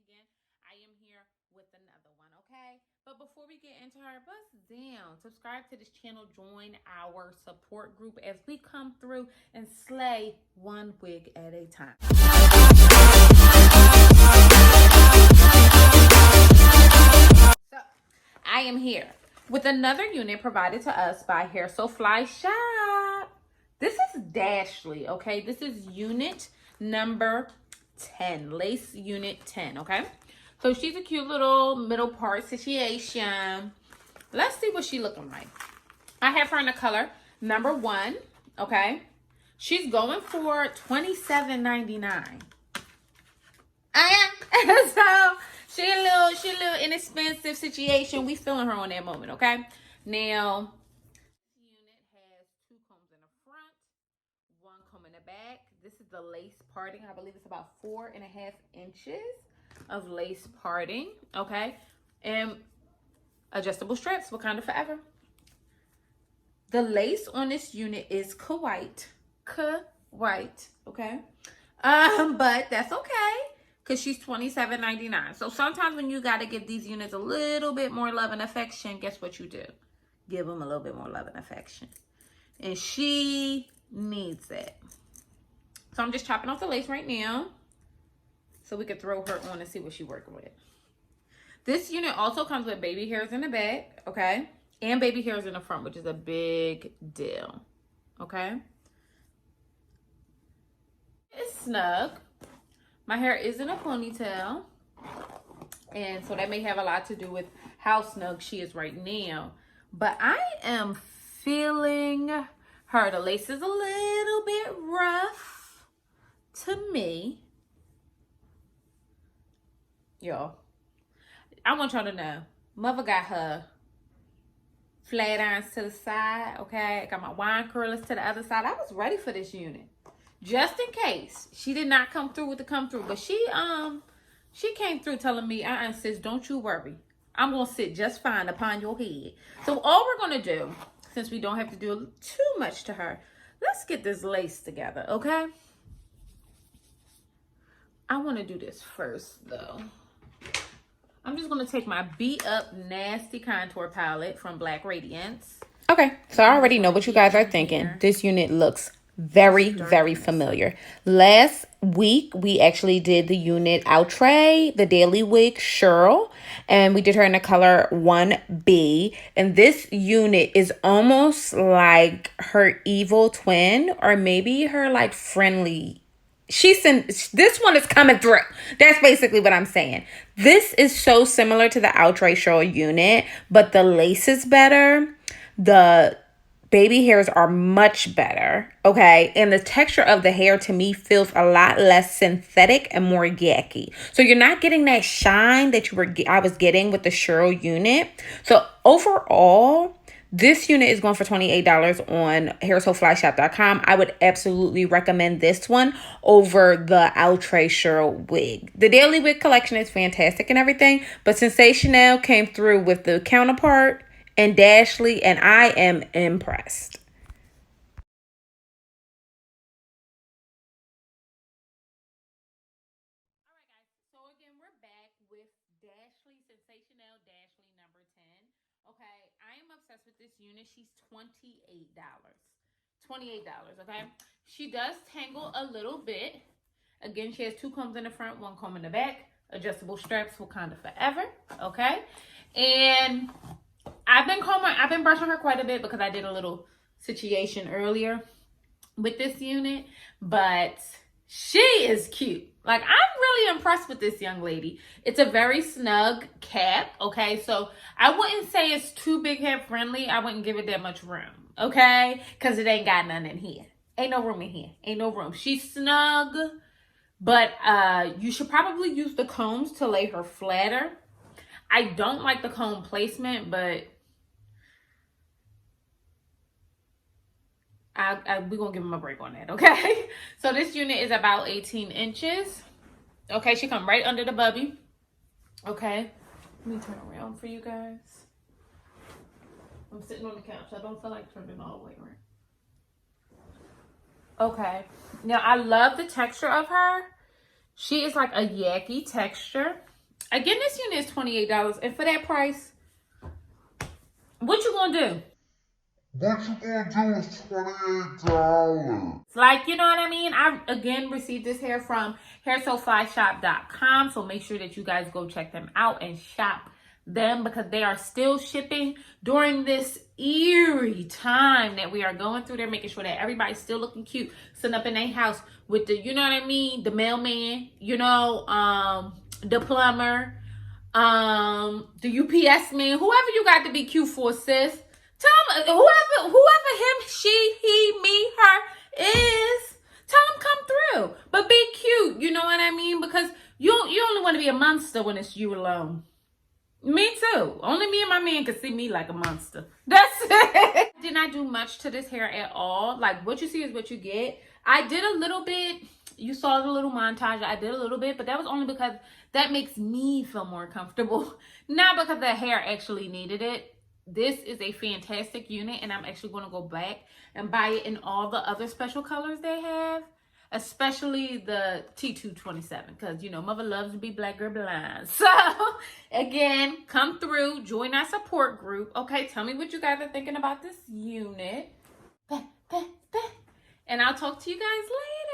again, I am here with another one, okay? But before we get into her, bust down, subscribe to this channel, join our support group as we come through and slay one wig at a time. So, I am here with another unit provided to us by Hair So Fly Shop. This is Dashley, okay? This is unit number 10, lace unit 10, okay? So she's a cute little middle part situation. Let's see what she looking like. I have her in the color number 1, okay? She's going for $27.99. So she a little inexpensive situation. We feeling her on that moment, okay? Now, this unit has 2 combs in the front, 1 comb in the back. This is the lace parting. I believe it's about 4.5 inches of lace parting, okay? And adjustable straps, Wakanda Forever. The lace on this unit is white, okay? But that's okay, because she's $27.99. So sometimes when you got to give these units a little bit more love and affection, guess what you do? Give them a little bit more love and affection. And she needs it. So I'm just chopping off the lace right now so we could throw her on and see what she's working with. This unit also comes with baby hairs in the back, okay? And baby hairs in the front, which is a big deal, okay? It's snug. My hair is in a ponytail, and so that may have a lot to do with how snug she is right now. But I am feeling her. The lace is a little bit rough to me. Y'all, I want y'all to know, Mother got her flat irons to the side, okay? I got my wine curlers to the other side. I was ready for this unit, just in case she did not come through with the come through. But she came through telling me, sis, don't you worry. I'm gonna sit just fine upon your head. So all we're gonna do, since we don't have to do too much to her, let's get this lace together, okay? I want to do this first, though. I'm just going to take my Beat Up Nasty Contour Palette from Black Radiance. Okay, so I already know what you guys are thinking. This unit looks very, very familiar. Last week, we actually did the unit Outre, the Daily Wig Cheryl, and we did her in the color 1B. And this unit is almost like her evil twin, or maybe her like friendly. This one is coming through. That's basically what I'm saying. This is so similar to the Outre Cheryl unit, but the lace is better. The baby hairs are much better, okay? And the texture of the hair to me feels a lot less synthetic and more yucky. So you're not getting that shine that I was getting with the Cheryl unit. So overall, this unit is going for $28 on hairsoflyshop.com. I would absolutely recommend this one over the Outre Cheryl wig. The Daily Wig collection is fantastic and everything, but Sensationnel came through with the counterpart and Dashley, and I am impressed. All right, guys. So again, we're back with Dashley, Sensationnel Dashley number 10. Okay, I am obsessed with this unit. She's $28. $28, okay? She does tangle a little bit. Again, she has 2 combs in the front, 1 comb in the back. Adjustable straps, Wakanda Forever, okay? And I've been brushing her quite a bit because I did a little situation earlier with this unit, but she is cute. Like, I'm really impressed with this young lady. It's a very snug cap, okay? So I wouldn't say it's too big head friendly. I wouldn't give it that much room, okay? Because it ain't got none in here. Ain't no room in here. Ain't no room. She's snug, but you should probably use the combs to lay her flatter. I don't like the comb placement, but we're going to give him a break on that, okay? So this unit is about 18 inches. Okay, she come right under the bubby. Okay. Let me turn around for you guys. I'm sitting on the couch. I don't feel like turning all the way around. Okay. Now, I love the texture of her. She is like a yucky texture. Again, this unit is $28. And for that price, what you gonna do? What you gonna do is $28. Like, you know what I mean? I, again, received this hair from hairsoflyshop.com. So make sure that you guys go check them out and shop them because they are still shipping during this eerie time that we are going through. They're making sure that everybody's still looking cute, sitting up in their house with the, you know what I mean? The mailman, you know, the plumber, the UPS man, whoever you got to be cute for, sis. Tell them, whoever him, she, he, me, her is, tell them come through. But be cute, you know what I mean? Because you only want to be a monster when it's you alone. Me too. Only me and my man can see me like a monster. That's it. Did not do much to this hair at all. Like, what you see is what you get. I did a little bit. You saw the little montage. I did a little bit, but that was only because that makes me feel more comfortable. Not because the hair actually needed it. This is a fantastic unit, and I'm actually going to go back and buy it in all the other special colors they have, especially the T227, because, you know, mother loves to be black girl blind. So, again, come through, join our support group. Okay, tell me what you guys are thinking about this unit. And I'll talk to you guys later.